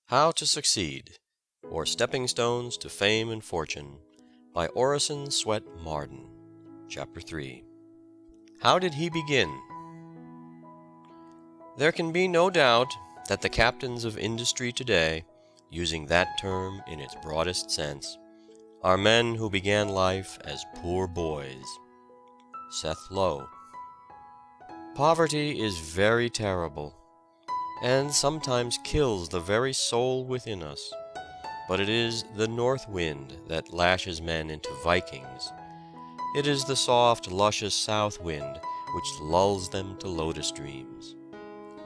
How to Succeed, or Stepping Stones to Fame and Fortune, by Orison Swett Marden. Chapter 3. How did he begin? There can be no doubt that the captains of industry today, using that term in its broadest sense, are men who began life as poor boys. Seth Low. Poverty is very terrible, and sometimes kills the very soul within us. But it is the north wind that lashes men into Vikings. It is the soft, luscious south wind which lulls them to lotus dreams.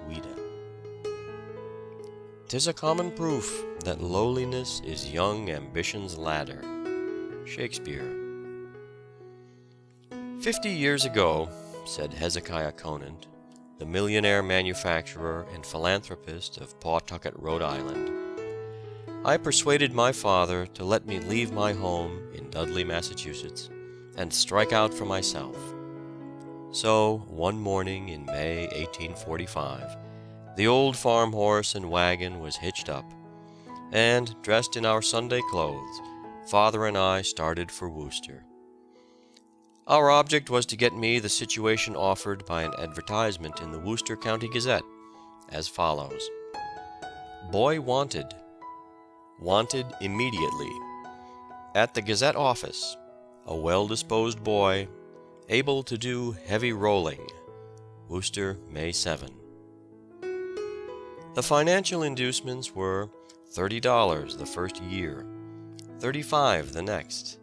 Ouida. 'Tis a common proof that lowliness is young ambition's ladder. Shakespeare. 50 years ago, said Hezekiah Conant, the millionaire manufacturer and philanthropist of Pawtucket, Rhode Island, I persuaded my father to let me leave my home in Dudley, Massachusetts, and strike out for myself. So, one morning in May 1845, the old farm horse and wagon was hitched up, and, dressed in our Sunday clothes, father and I started for Worcester. Our object was to get me the situation offered by an advertisement in the Worcester County Gazette, as follows: Boy wanted. Wanted immediately. At the Gazette office, a well-disposed boy, able to do heavy rolling. Worcester, May 7. The financial inducements were $30 the first year, $35 the next,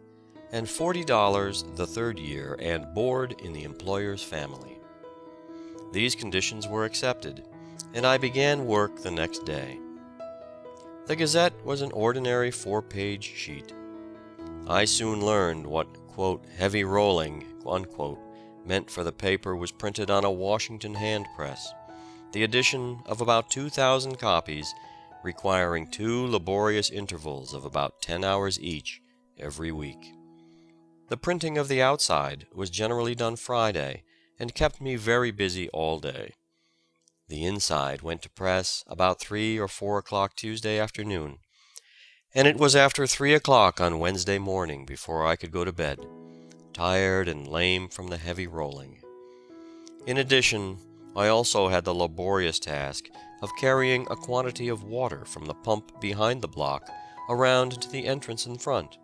and $40 the third year, and board in the employer's family. These conditions were accepted, and I began work the next day. The Gazette was an ordinary 4-page sheet. I soon learned what, quote, heavy rolling, unquote, meant, for the paper was printed on a Washington hand press, the edition of about 2,000 copies, requiring 2 laborious intervals of about 10 hours each every week. The printing of the outside was generally done Friday, and kept me very busy all day. The inside went to press about 3 or 4 o'clock Tuesday afternoon, and it was after 3 o'clock on Wednesday morning before I could go to bed, tired and lame from the heavy rolling. In addition, I also had the laborious task of carrying a quantity of water from the pump behind the block around to the entrance in front,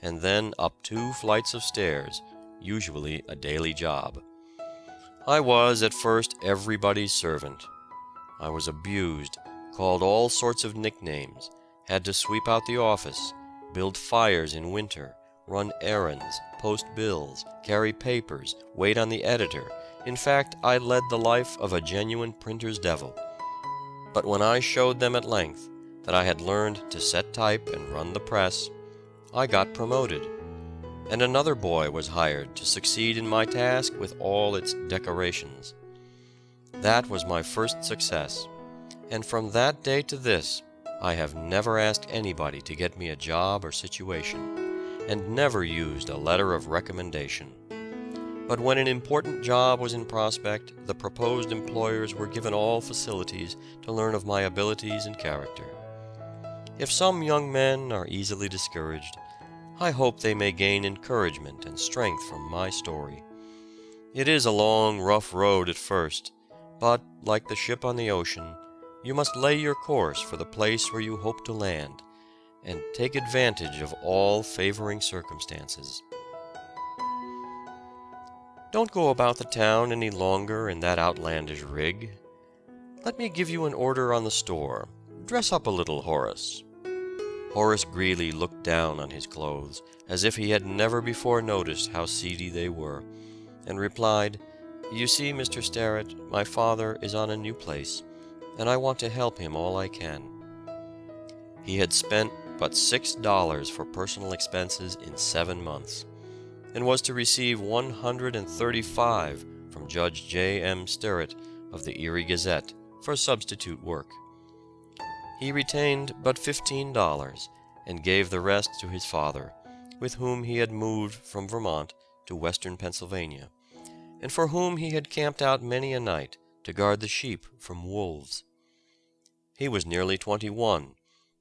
and then up 2 flights of stairs, usually a daily job. I was at first everybody's servant. I was abused, called all sorts of nicknames, had to sweep out the office, build fires in winter, run errands, post bills, carry papers, wait on the editor. In fact, I led the life of a genuine printer's devil. But when I showed them at length that I had learned to set type and run the press, I got promoted, and another boy was hired to succeed in my task with all its decorations. That was my first success, and from that day to this, I have never asked anybody to get me a job or situation, and never used a letter of recommendation. But when an important job was in prospect, the proposed employers were given all facilities to learn of my abilities and character. If some young men are easily discouraged, I hope they may gain encouragement and strength from my story. It is a long, rough road at first, but, like the ship on the ocean, you must lay your course for the place where you hope to land, and take advantage of all favoring circumstances. Don't go about the town any longer in that outlandish rig. Let me give you an order on the store. Dress up a little, Horace. Horace Greeley looked down on his clothes, as if he had never before noticed how seedy they were, and replied, You see, Mr. Sterrett, my father is on a new place, and I want to help him all I can. He had spent but $6 for personal expenses in 7 months, and was to receive $135 from Judge J. M. Sterrett of the Erie Gazette for substitute work. He retained but $15, and gave the rest to his father, with whom he had moved from Vermont to western Pennsylvania, and for whom he had camped out many a night to guard the sheep from wolves. He was nearly 21,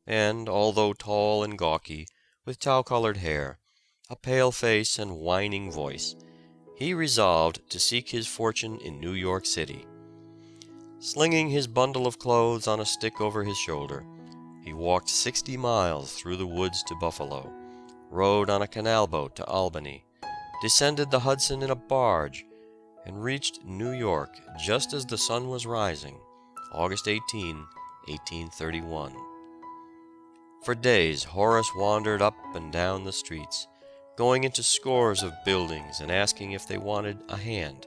and although tall and gawky, with tow-colored hair, a pale face, and whining voice, he resolved to seek his fortune in New York City. Slinging his bundle of clothes on a stick over his shoulder, he walked 60 miles through the woods to Buffalo, rode on a canal boat to Albany, descended the Hudson in a barge, and reached New York just as the sun was rising, August 18, 1831. For days Horace wandered up and down the streets, going into scores of buildings and asking if they wanted a hand.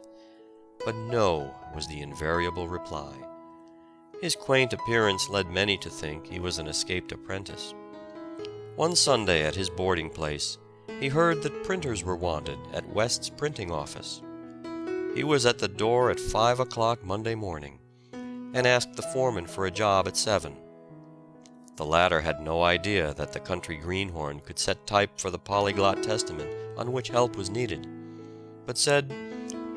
But no was the invariable reply. His quaint appearance led many to think he was an escaped apprentice. One Sunday at his boarding place, he heard that printers were wanted at West's printing office. He was at the door at 5 o'clock Monday morning, and asked the foreman for a job at 7. The latter had no idea that the country greenhorn could set type for the Polyglot Testament on which help was needed, but said,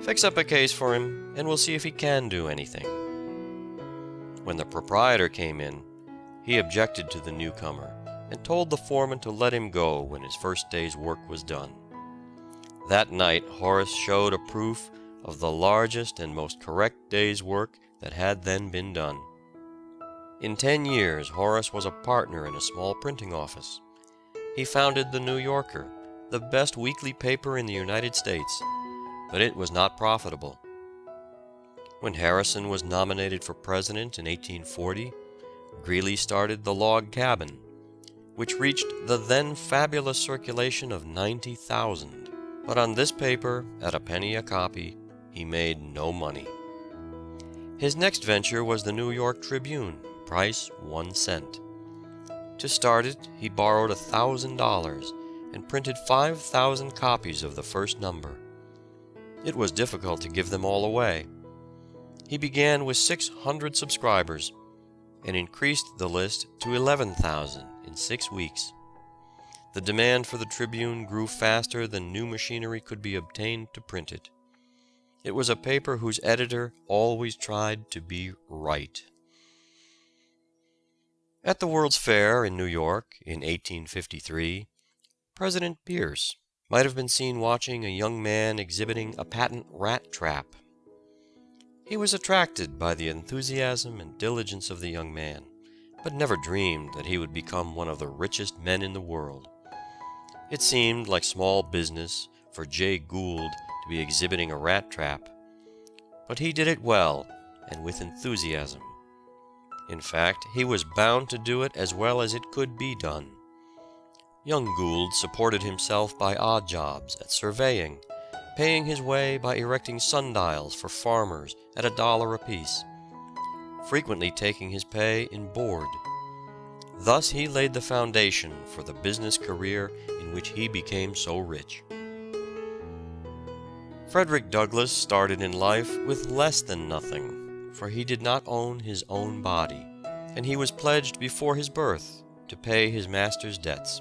"Fix up a case for him, and we'll see if he can do anything." When the proprietor came in, he objected to the newcomer, and told the foreman to let him go when his first day's work was done. That night Horace showed a proof of the largest and most correct day's work that had then been done. In 10 years Horace was a partner in a small printing office. He founded the New Yorker, the best weekly paper in the United States, but it was not profitable. When Harrison was nominated for president in 1840, Greeley started the Log Cabin, which reached the then fabulous circulation of 90,000. But on this paper, at a penny a copy, he made no money. His next venture was the New York Tribune, price 1 cent. To start it, he borrowed $1,000 and printed 5,000 copies of the first number. It was difficult to give them all away. He began with 600 subscribers and increased the list to 11,000 in 6 weeks. The demand for the Tribune grew faster than new machinery could be obtained to print it. It was a paper whose editor always tried to be right. At the World's Fair in New York in 1853, President Pierce might have been seen watching a young man exhibiting a patent rat trap. He was attracted by the enthusiasm and diligence of the young man, but never dreamed that he would become one of the richest men in the world. It seemed like small business for Jay Gould to be exhibiting a rat trap, but he did it well and with enthusiasm. In fact, he was bound to do it as well as it could be done. Young Gould supported himself by odd jobs at surveying, paying his way by erecting sundials for farmers at $1 apiece, frequently taking his pay in board. Thus he laid the foundation for the business career in which he became so rich. Frederick Douglass started in life with less than nothing, for he did not own his own body, and he was pledged before his birth to pay his master's debts.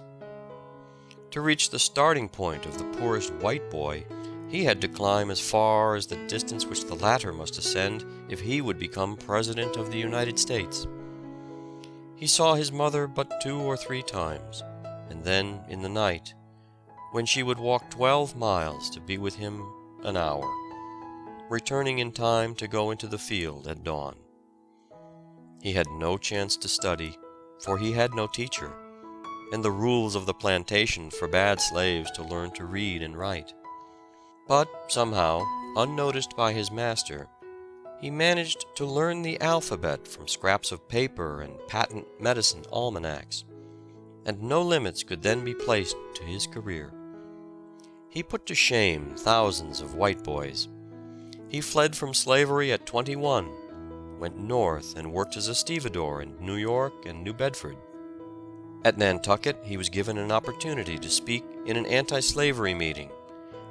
To reach the starting point of the poorest white boy, he had to climb as far as the distance which the latter must ascend if he would become President of the United States. He saw his mother but 2 or 3 times, and then in the night, when she would walk 12 miles to be with him an hour, returning in time to go into the field at dawn. He had no chance to study, for he had no teacher, and the rules of the plantation forbade slaves to learn to read and write. But somehow, unnoticed by his master, he managed to learn the alphabet from scraps of paper and patent medicine almanacs, and no limits could then be placed to his career. He put to shame thousands of white boys. He fled from slavery at 21, went north and worked as a stevedore in New York and New Bedford. At Nantucket, he was given an opportunity to speak in an anti-slavery meeting,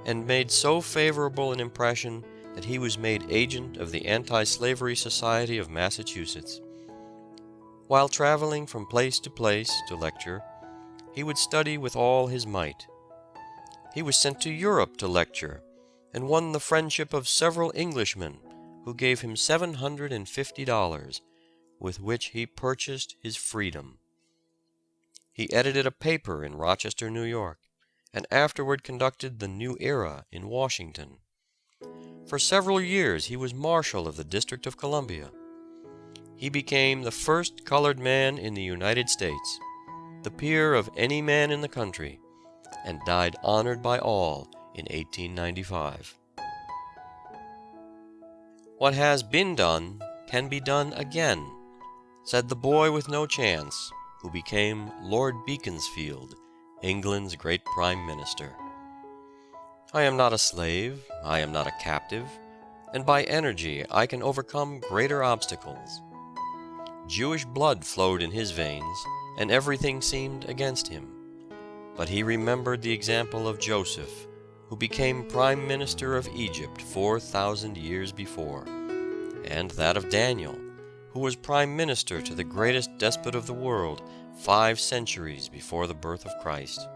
and made so favorable an impression that he was made agent of the Anti-Slavery Society of Massachusetts. While traveling from place to lecture, he would study with all his might. He was sent to Europe to lecture, and won the friendship of several Englishmen who gave him $750, with which he purchased his freedom. He edited a paper in Rochester, New York, and afterward conducted the New Era in Washington. For several years he was Marshal of the District of Columbia. He became the first colored man in the United States, the peer of any man in the country, and died honored by all in 1895. "What has been done can be done again," said the boy with no chance, who became Lord Beaconsfield, England's great Prime Minister. "I am not a slave, I am not a captive, and by energy I can overcome greater obstacles." Jewish blood flowed in his veins, and everything seemed against him. But he remembered the example of Joseph, who became Prime Minister of Egypt 4,000 years before, and that of Daniel, who was Prime Minister to the greatest despot of the world 5 centuries before the birth of Christ.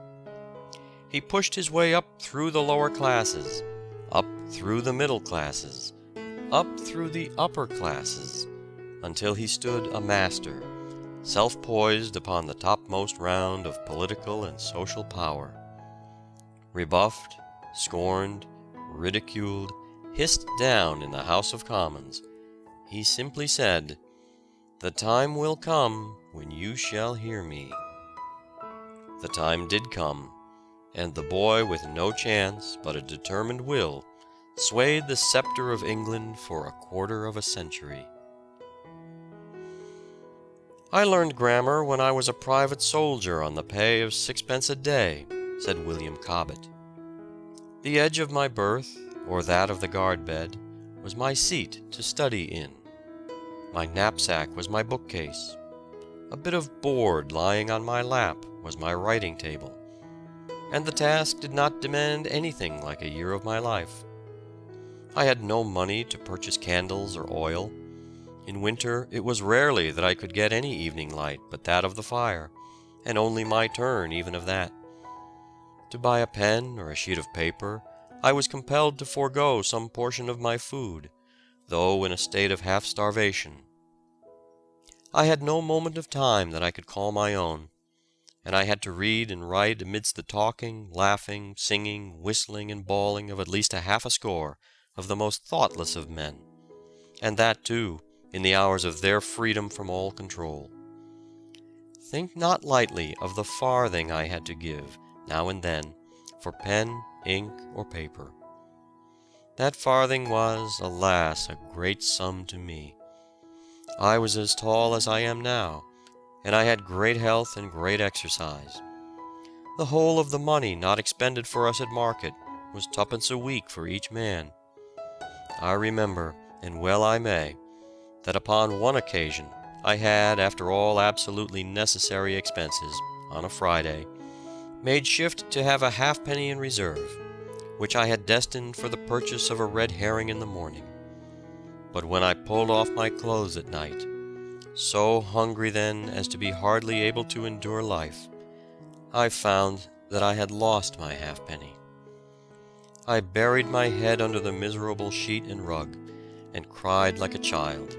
He pushed his way up through the lower classes, up through the middle classes, up through the upper classes, until he stood a master, self-poised upon the topmost round of political and social power. Rebuffed, scorned, ridiculed, hissed down in the House of Commons, he simply said, "The time will come when you shall hear me." The time did come, and the boy with no chance but a determined will swayed the scepter of England for a quarter of a century. "I learned grammar when I was a private soldier on the pay of 6d. a day," said William Cobbett. "The edge of my berth, or that of the guard bed, was my seat to study in. My knapsack was my bookcase. A bit of board lying on my lap was my writing table. And the task did not demand anything like a year of my life. I had no money to purchase candles or oil. In winter it was rarely that I could get any evening light but that of the fire, and only my turn even of that. To buy a pen or a sheet of paper, I was compelled to forego some portion of my food, though in a state of half-starvation. I had no moment of time that I could call my own, and I had to read and write amidst the talking, laughing, singing, whistling, and bawling of at least a half a score of the most thoughtless of men, and that, too, in the hours of their freedom from all control. Think not lightly of the farthing I had to give, now and then, for pen, ink, or paper. That farthing was, alas, a great sum to me. I was as tall as I am now, and I had great health and great exercise. The whole of the money not expended for us at market was 2d. a week for each man. I remember, and well I may, that upon one occasion I had, after all absolutely necessary expenses, on a Friday, made shift to have a halfpenny in reserve, which I had destined for the purchase of a red herring in the morning. But when I pulled off my clothes at night, so hungry then as to be hardly able to endure life, I found that I had lost my halfpenny. I buried my head under the miserable sheet and rug, and cried like a child.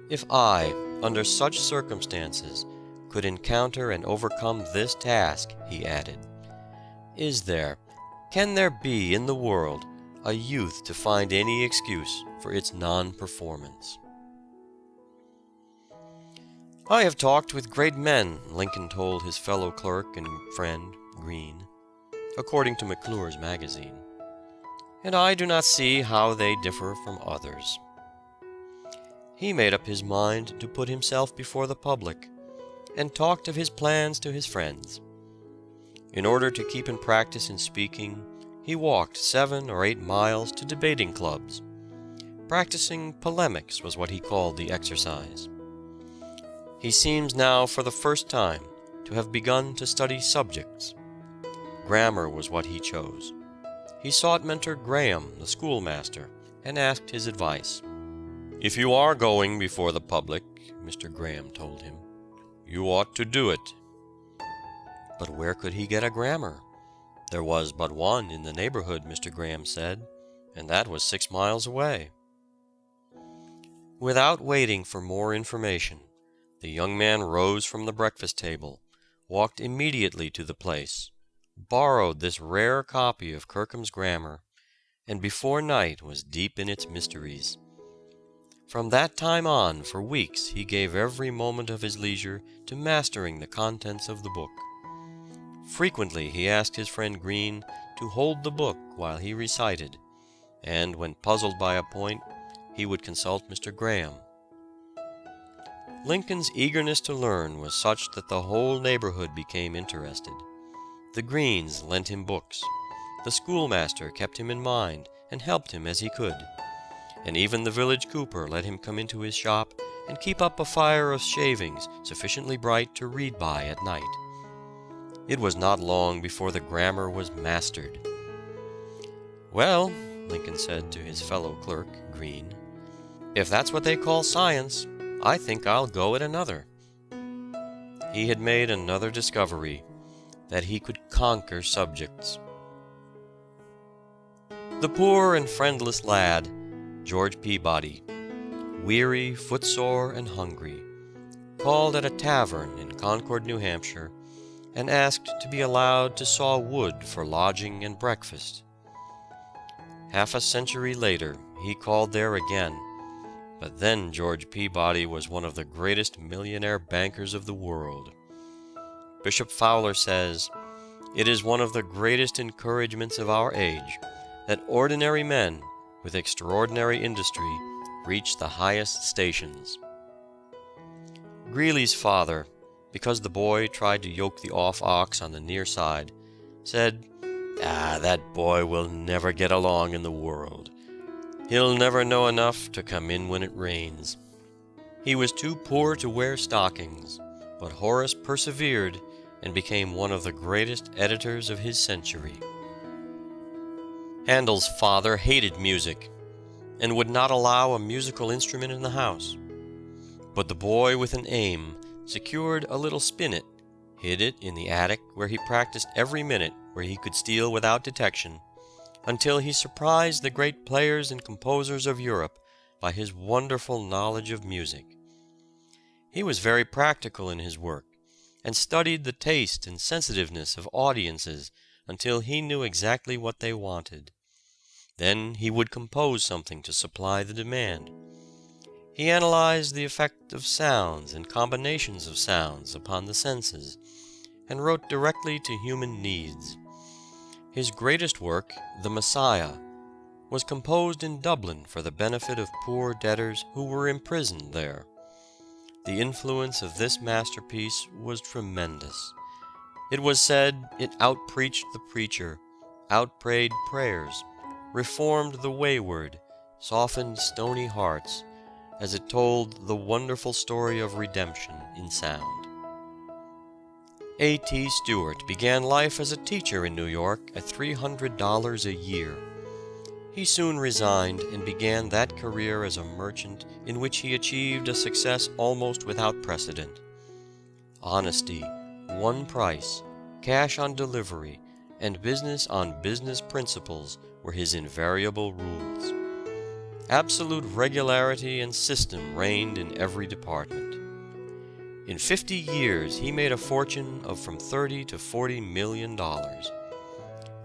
If I, under such circumstances, could encounter and overcome this task, he added, can there be in the world a youth to find any excuse for its non-performance? "I have talked with great men," Lincoln told his fellow clerk and friend, Greene, according to McClure's magazine, "and I do not see how they differ from others." He made up his mind to put himself before the public, and talked of his plans to his friends. In order to keep in practice in speaking, he walked 7 or 8 miles to debating clubs. Practicing polemics was what he called the exercise. He seems now for the first time to have begun to study subjects. Grammar was what he chose. He sought Mentor Graham, the schoolmaster, and asked his advice. "If you are going before the public," Mr. Graham told him, "you ought to do it." But where could he get a grammar? There was but one in the neighborhood, Mr. Graham said, and that was 6 miles away. Without waiting for more information, The young man rose from the breakfast table, walked immediately to the place, borrowed this rare copy of Kirkham's Grammar, and before night was deep in its mysteries. From that time on, for weeks, he gave every moment of his leisure to mastering the contents of the book. Frequently he asked his friend Green to hold the book while he recited, and when puzzled by a point, he would consult Mr. Graham. Lincoln's eagerness to learn was such that the whole neighborhood became interested. The Greens lent him books. The schoolmaster kept him in mind and helped him as he could. And even the village cooper let him come into his shop and keep up a fire of shavings sufficiently bright to read by at night. It was not long before the grammar was mastered. "Well," Lincoln said to his fellow clerk, Green, "if that's what they call science, I think I'll go at another." He had made another discovery, that he could conquer subjects. The poor and friendless lad, George Peabody, weary, footsore, and hungry, called at a tavern in Concord, New Hampshire, and asked to be allowed to saw wood for lodging and breakfast. Half a century later, he called there again, but then George Peabody was one of the greatest millionaire bankers of the world. Bishop Fowler says, "It is one of the greatest encouragements of our age that ordinary men with extraordinary industry reach the highest stations." Greeley's father, because the boy tried to yoke the off ox on the near side, said, "That boy will never get along in the world. He'll never know enough to come in when it rains." He was too poor to wear stockings, but Horace persevered and became one of the greatest editors of his century. Handel's father hated music and would not allow a musical instrument in the house. But the boy with an aim secured a little spinet, hid it in the attic where he practiced every minute where he could steal without detection, until he surprised the great players and composers of Europe by his wonderful knowledge of music. He was very practical in his work, and studied the taste and sensitiveness of audiences until he knew exactly what they wanted. Then he would compose something to supply the demand. He analyzed the effect of sounds and combinations of sounds upon the senses, and wrote directly to human needs. His greatest work, The Messiah, was composed in Dublin for the benefit of poor debtors who were imprisoned there. The influence of this masterpiece was tremendous. It was said it outpreached the preacher, outprayed prayers, reformed the wayward, softened stony hearts, as it told the wonderful story of redemption in sound. A.T. Stewart began life as a teacher in New York at $300 a year. He soon resigned and began that career as a merchant in which he achieved a success almost without precedent. Honesty, one price, cash on delivery, and business on business principles were his invariable rules. Absolute regularity and system reigned in every department. In 50 years he made a fortune of from $30 to $40 million.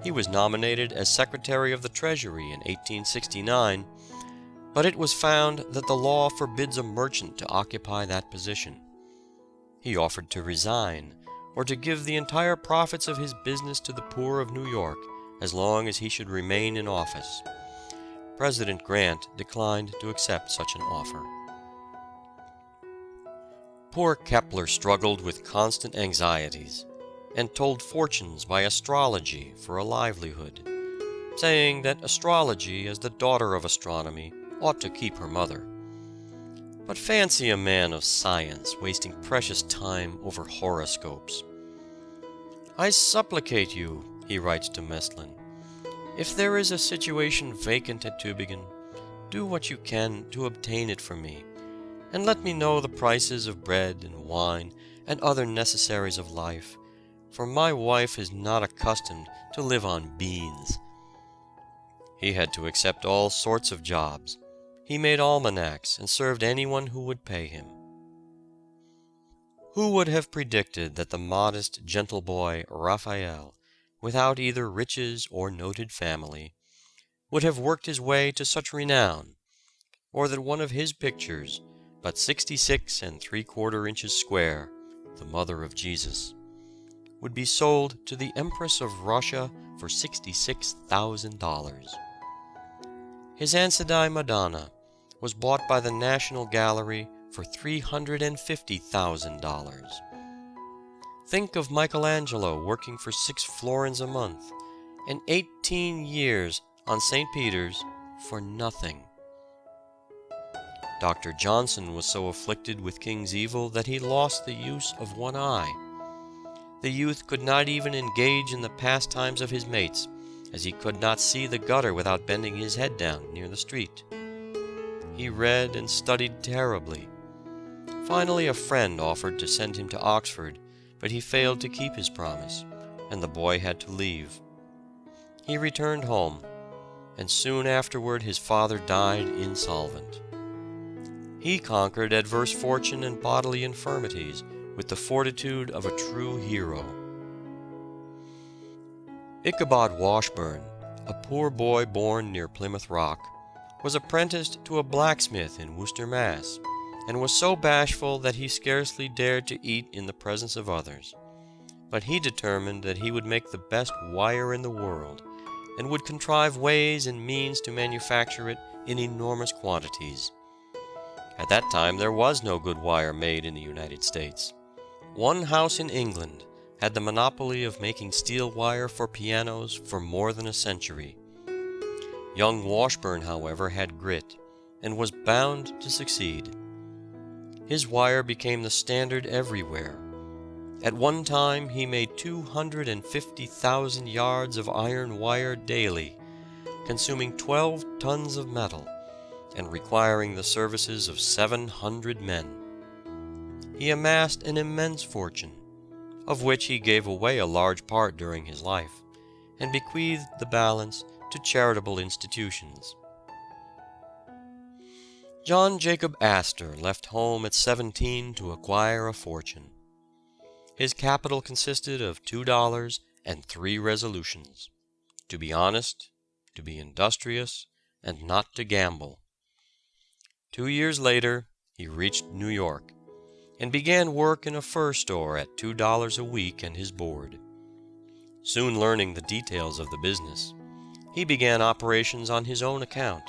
He was nominated as Secretary of the Treasury in 1869, but it was found that the law forbids a merchant to occupy that position. He offered to resign, or to give the entire profits of his business to the poor of New York as long as he should remain in office. President Grant declined to accept such an offer. Poor Kepler struggled with constant anxieties, and told fortunes by astrology for a livelihood, saying that astrology, as the daughter of astronomy, ought to keep her mother. But fancy a man of science wasting precious time over horoscopes. "I supplicate you," he writes to Meslin, "if there is a situation vacant at Tübingen, do what you can to obtain it for me, and let me know the prices of bread and wine and other necessaries of life, for my wife is not accustomed to live on beans." He had to accept all sorts of jobs. He made almanacs and served anyone who would pay him. Who would have predicted that the modest, gentle boy, Raphael, without either riches or noted family, would have worked his way to such renown, or that one of his pictures, but 66 3/4 inches square, the Mother of Jesus, would be sold to the Empress of Russia for $66,000. His Ansidai Madonna was bought by the National Gallery for $350,000. Think of Michelangelo working for 6 florins a month, and 18 years on St. Peter's for nothing. Dr. Johnson was so afflicted with King's evil that he lost the use of one eye. The youth could not even engage in the pastimes of his mates, as he could not see the gutter without bending his head down near the street. He read and studied terribly. Finally, a friend offered to send him to Oxford, but he failed to keep his promise, and the boy had to leave. He returned home, and soon afterward his father died insolvent. He conquered adverse fortune and bodily infirmities with the fortitude of a true hero. Ichabod Washburn, a poor boy born near Plymouth Rock, was apprenticed to a blacksmith in Worcester, Mass., and was so bashful that he scarcely dared to eat in the presence of others. But he determined that he would make the best wire in the world, and would contrive ways and means to manufacture it in enormous quantities. At that time there was no good wire made in the United States. One house in England had the monopoly of making steel wire for pianos for more than a century. Young Washburn, however, had grit, and was bound to succeed. His wire became the standard everywhere. At one time he made 250,000 yards of iron wire daily, consuming 12 tons of metal, and requiring the services of 700 men. He amassed an immense fortune, of which he gave away a large part during his life, and bequeathed the balance to charitable institutions. John Jacob Astor left home at 17 to acquire a fortune. His capital consisted of $2 and 3 resolutions: to be honest, to be industrious, and not to gamble. 2 years later, he reached New York, and began work in a fur store at $2 a week and his board. Soon learning the details of the business, he began operations on his own account.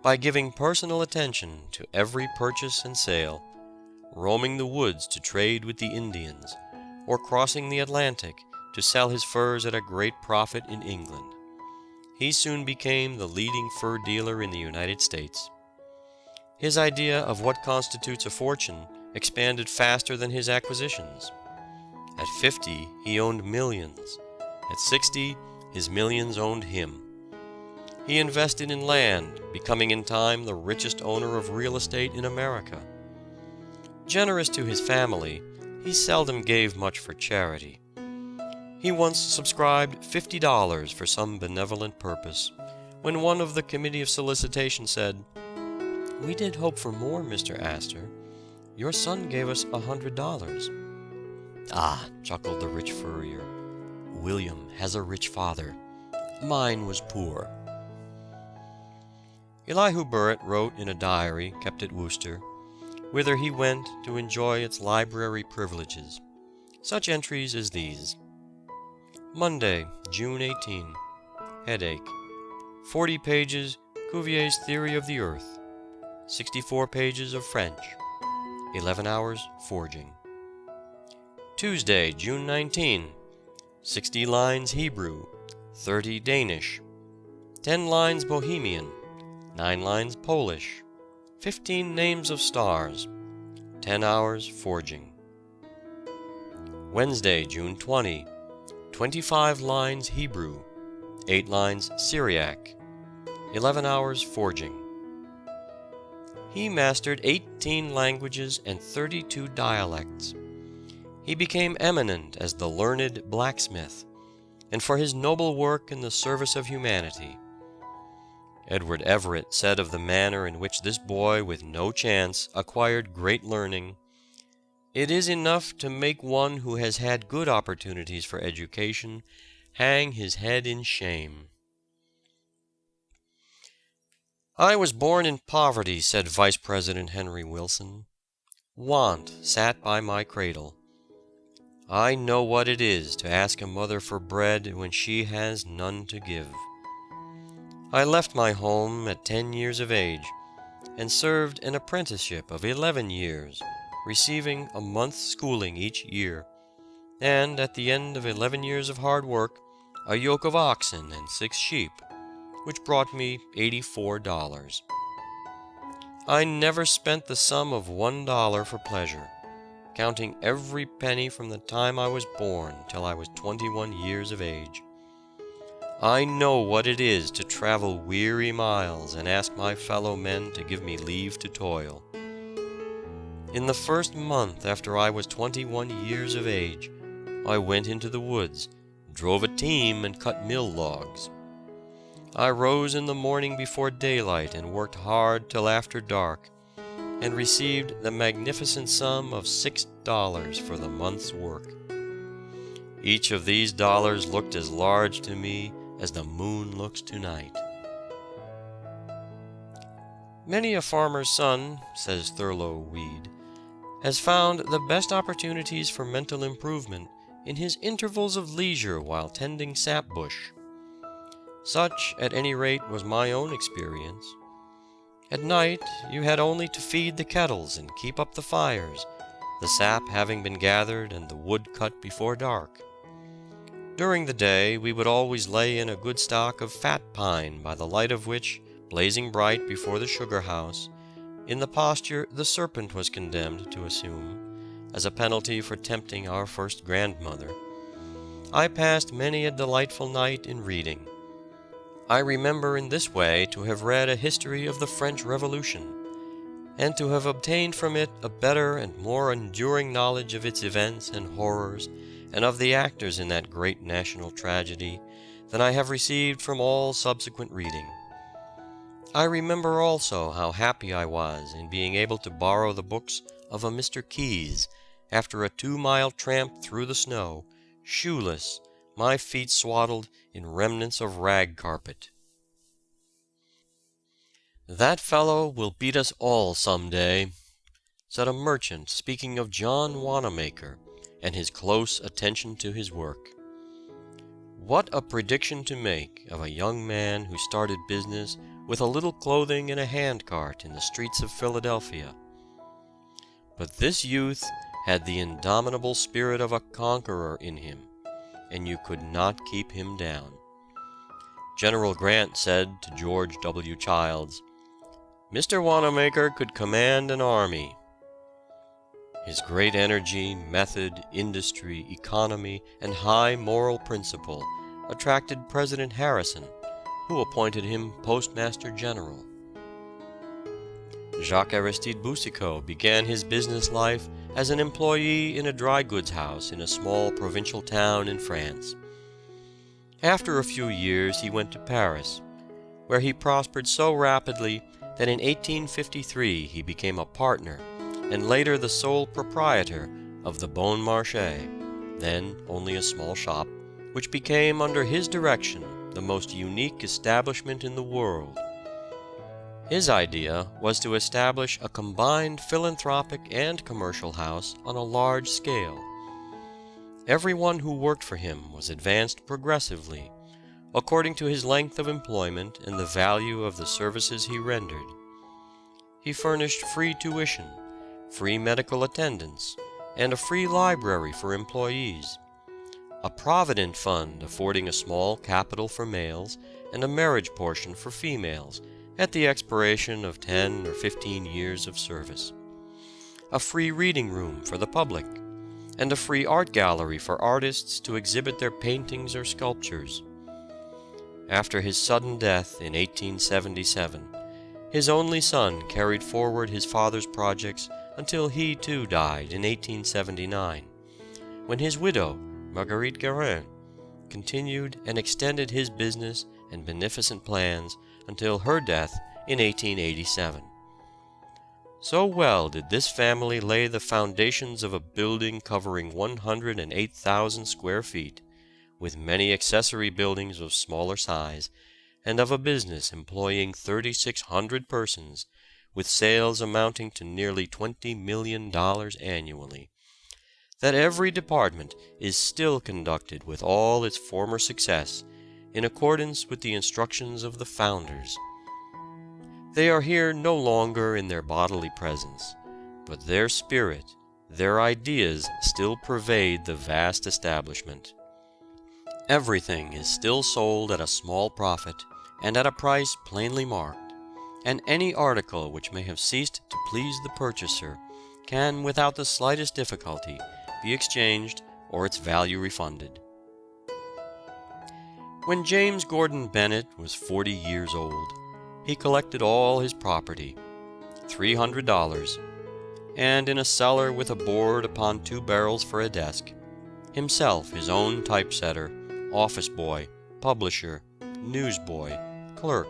By giving personal attention to every purchase and sale, roaming the woods to trade with the Indians, or crossing the Atlantic to sell his furs at a great profit in England, he soon became the leading fur dealer in the United States. His idea of what constitutes a fortune expanded faster than his acquisitions. At 50, he owned millions. At 60, his millions owned him. He invested in land, becoming in time the richest owner of real estate in America. Generous to his family, he seldom gave much for charity. He once subscribed $50 for some benevolent purpose, when one of the committee of solicitation said, "We did hope for more, Mr. Astor. Your son gave us $100. "Ah," chuckled the rich furrier, "William has a rich father. Mine was poor." Elihu Burritt wrote in a diary kept at Worcester, whither he went to enjoy its library privileges, such entries as these: Monday, June 18. Headache. 40 pages Cuvier's Theory of the Earth. 64 pages of French. 11 hours forging. Tuesday, June 19. 60 lines Hebrew, 30 Danish, 10 lines Bohemian, 9 lines Polish, 15 names of stars, 10 hours forging. Wednesday, June 20. 25 lines Hebrew, 8 lines Syriac, 11 hours forging. He mastered 18 languages and 32 dialects. He became eminent as the learned blacksmith, and for his noble work in the service of humanity. Edward Everett said of the manner in which this boy with no chance acquired great learning, It is enough to make one who has had good opportunities for education hang his head in shame. "I was born in poverty," said Vice President Henry Wilson. "Want sat by my cradle. I know what it is to ask a mother for bread when she has none to give. I left my home at 10 years of age, and served an apprenticeship of 11 years, receiving a month's schooling each year, and at the end of 11 years of hard work, a yoke of oxen and 6 sheep, which brought me $84. I never spent the sum of $1 for pleasure, counting every penny from the time I was born till I was 21 years of age. I know what it is to travel weary miles and ask my fellow men to give me leave to toil. In the first month after I was 21 years of age, I went into the woods, drove a team, and cut mill logs. I rose in the morning before daylight and worked hard till after dark, and received the magnificent sum of $6 for the month's work. Each of these dollars looked as large to me as the moon looks tonight." "Many a farmer's son," says Thurlow Weed, "has found the best opportunities for mental improvement in his intervals of leisure while tending sap bush. Such, at any rate, was my own experience. At night you had only to feed the kettles and keep up the fires, the sap having been gathered and the wood cut before dark. During the day we would always lay in a good stock of fat pine, by the light of which, blazing bright before the sugar house, in the posture the serpent was condemned to assume, as a penalty for tempting our first grandmother, I passed many a delightful night in reading. I remember in this way to have read a history of the French Revolution, and to have obtained from it a better and more enduring knowledge of its events and horrors, and of the actors in that great national tragedy, than I have received from all subsequent reading. I remember also how happy I was in being able to borrow the books of a Mr. Keyes, after a 2-mile tramp through the snow, shoeless, my feet swaddled in remnants of rag carpet." "That fellow will beat us all some day," said a merchant speaking of John Wanamaker and his close attention to his work. What a prediction to make of a young man who started business with a little clothing and a handcart in the streets of Philadelphia. But this youth had the indomitable spirit of a conqueror in him, and you could not keep him down. General Grant said to George W. Childs, "Mr. Wanamaker could command an army." His great energy, method, industry, economy, and high moral principle attracted President Harrison, who appointed him Postmaster General. Jacques Aristide Boucicaut began his business life as an employee in a dry goods house in a small provincial town in France. After a few years he went to Paris, where he prospered so rapidly that in 1853 he became a partner, and later the sole proprietor of the Bon Marché, then only a small shop, which became under his direction the most unique establishment in the world. His idea was to establish a combined philanthropic and commercial house on a large scale. Everyone who worked for him was advanced progressively, according to his length of employment and the value of the services he rendered. He furnished free tuition, free medical attendance, and a free library for employees, a provident fund affording a small capital for males and a marriage portion for females at the expiration of 10 or 15 years of service, a free reading room for the public, and a free art gallery for artists to exhibit their paintings or sculptures. After his sudden death in 1877, his only son carried forward his father's projects until he too died in 1879, when his widow, Marguerite Guérin, continued and extended his business and beneficent plans until her death in 1887. So well did this family lay the foundations of a building covering 108,000 square feet, with many accessory buildings of smaller size, and of a business employing 3,600 persons, with sales amounting to nearly $20 million annually, that every department is still conducted with all its former success, in accordance with the instructions of the founders. They are here no longer in their bodily presence, but their spirit, their ideas still pervade the vast establishment. Everything is still sold at a small profit, and at a price plainly marked, and any article which may have ceased to please the purchaser can, without the slightest difficulty, be exchanged or its value refunded. When James Gordon Bennett was 40 years old, he collected all his property, $300, and in a cellar with a board upon 2 barrels for a desk, himself his own typesetter, office boy, publisher, newsboy, clerk,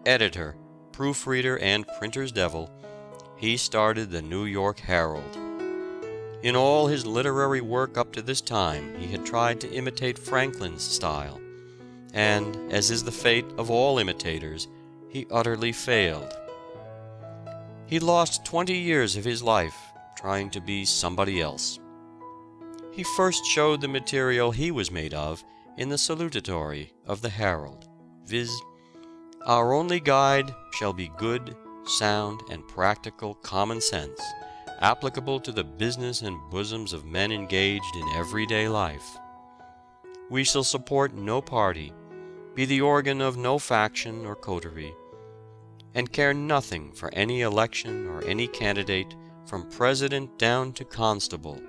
editor, proofreader, and printer's devil, he started the New York Herald. In all his literary work up to this time he had tried to imitate Franklin's style, and, as is the fate of all imitators, he utterly failed. He lost 20 years of his life trying to be somebody else. He first showed the material he was made of in the salutatory of the Herald, viz., "Our only guide shall be good, sound, and practical common sense, applicable to the business and bosoms of men engaged in everyday life. We shall support no party, be the organ of no faction or coterie, and care nothing for any election or any candidate from president down to constable.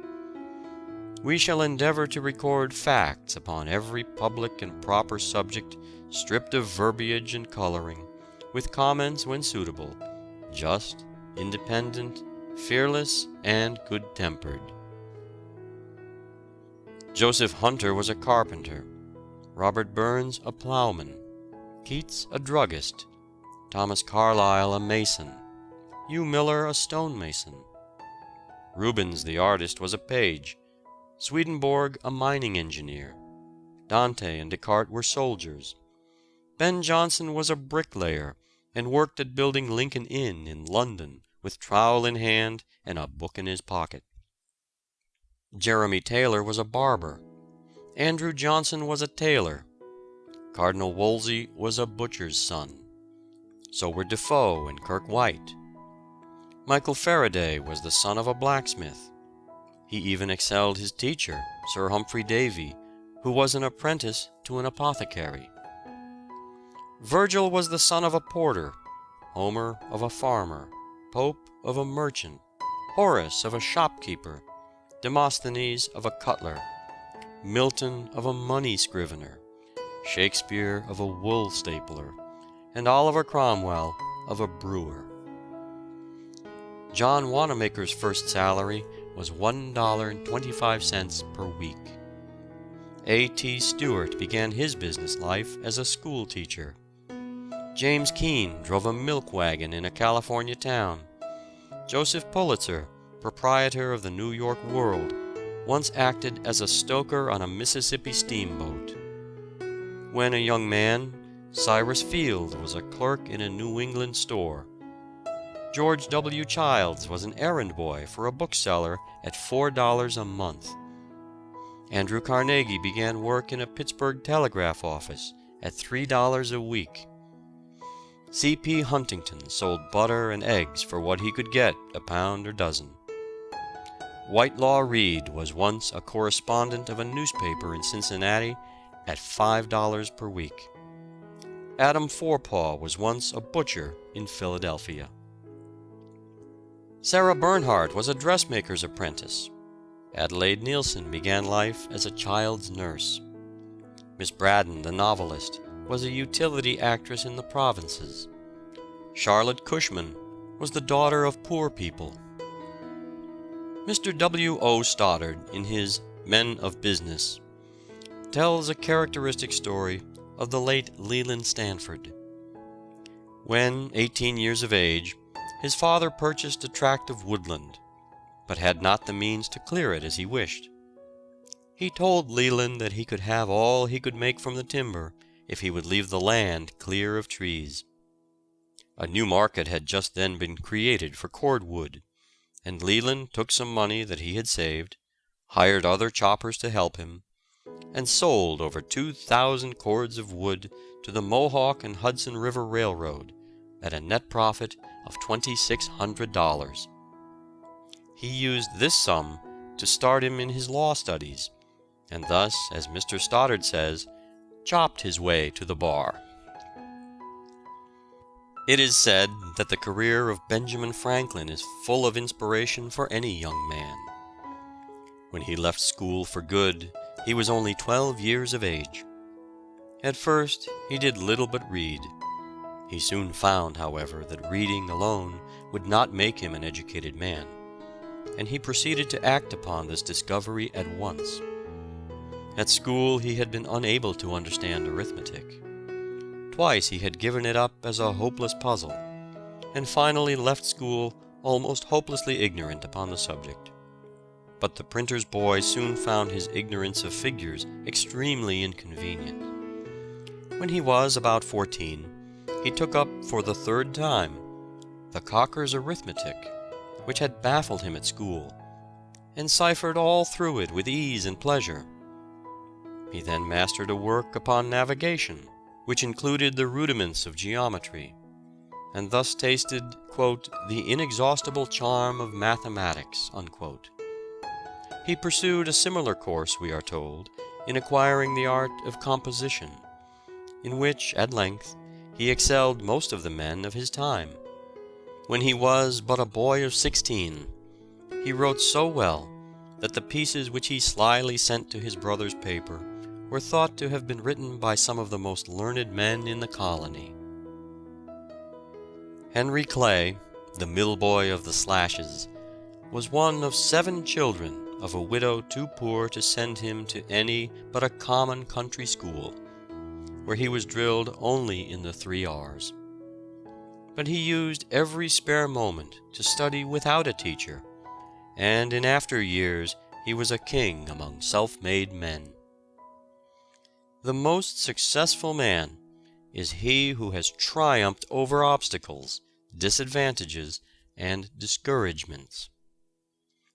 We shall endeavor to record facts upon every public and proper subject, stripped of verbiage and coloring, with comments when suitable, just, independent, fearless, and good-tempered." Joseph Hunter was a carpenter, Robert Burns a plowman, Keats a druggist, Thomas Carlyle a mason, Hugh Miller a stonemason. Rubens the artist was a page, Swedenborg a mining engineer, Dante and Descartes were soldiers. Ben Jonson was a bricklayer, and worked at building Lincoln Inn in London, with trowel in hand and a book in his pocket. Jeremy Taylor was a barber. Andrew Johnson was a tailor. Cardinal Wolsey was a butcher's son. So were Defoe and Kirk White. Michael Faraday was the son of a blacksmith. He even excelled his teacher, Sir Humphrey Davy, who was an apprentice to an apothecary. Virgil was the son of a porter, Homer of a farmer, Pope of a merchant, Horace of a shopkeeper, Demosthenes of a cutler, Milton of a money scrivener, Shakespeare of a wool stapler, and Oliver Cromwell of a brewer. John Wanamaker's first salary was $1.25 per week. A.T. Stewart began his business life as a school teacher. James Keene drove a milk wagon in a California town. Joseph Pulitzer, proprietor of the New York World, once acted as a stoker on a Mississippi steamboat. When a young man, Cyrus Field was a clerk in a New England store. George W. Childs was an errand boy for a bookseller at $4 a month. Andrew Carnegie began work in a Pittsburgh telegraph office at $3 a week. C.P. Huntington sold butter and eggs for what he could get, a pound a dozen. Whitelaw Reid was once a correspondent of a newspaper in Cincinnati at $5 per week. Adam Forepaugh was once a butcher in Philadelphia. Sarah Bernhardt was a dressmaker's apprentice. Adelaide Nielsen began life as a child's nurse. Miss Braddon, the novelist, was a utility actress in the provinces. Charlotte Cushman was the daughter of poor people. Mr. W. O. Stoddard, in his Men of Business, tells a characteristic story of the late Leland Stanford. When 18 years of age, his father purchased a tract of woodland, but had not the means to clear it as he wished. He told Leland that he could have all he could make from the timber if he would leave the land clear of trees. A new market had just then been created for cordwood, and Leland took some money that he had saved, hired other choppers to help him, and sold over 2,000 cords of wood to the Mohawk and Hudson River Railroad at a net profit of $2,600. He used this sum to start him in his law studies, and thus, as Mr. Stoddard says, chopped his way to the bar. It is said that the career of Benjamin Franklin is full of inspiration for any young man. When he left school for good, he was only 12 years of age. At first, he did little but read. He soon found, however, that reading alone would not make him an educated man, and he proceeded to act upon this discovery at once. At school, he had been unable to understand arithmetic. Twice he had given it up as a hopeless puzzle, and finally left school almost hopelessly ignorant upon the subject. But the printer's boy soon found his ignorance of figures extremely inconvenient. When he was about 14, he took up for the third time the Cocker's arithmetic, which had baffled him at school, and ciphered all through it with ease and pleasure. He then mastered a work upon navigation, which included the rudiments of geometry, and thus tasted, quote, the inexhaustible charm of mathematics, unquote. He pursued a similar course, we are told, in acquiring the art of composition, in which, at length, he excelled most of the men of his time. When he was but a boy of 16, he wrote so well that the pieces which he slyly sent to his brother's paper were thought to have been written by some of the most learned men in the colony. Henry Clay, the mill boy of the Slashes, was one of 7 children of a widow too poor to send him to any but a common country school, where he was drilled only in the 3 R's. But he used every spare moment to study without a teacher, and in after years he was a king among self-made men. The most successful man is he who has triumphed over obstacles, disadvantages, and discouragements.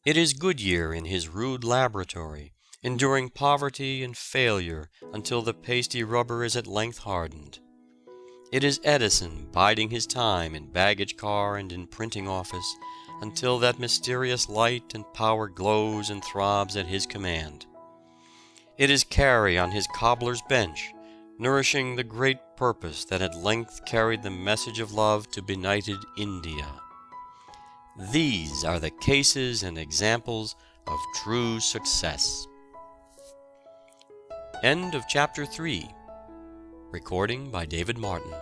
It is Goodyear in his rude laboratory, enduring poverty and failure until the pasty rubber is at length hardened. It is Edison biding his time in baggage car and in printing office until that mysterious light and power glows and throbs at his command. It is Carey on his cobbler's bench, nourishing the great purpose that at length carried the message of love to benighted India. These are the cases and examples of true success. End of Chapter 3. Recording by David Martin.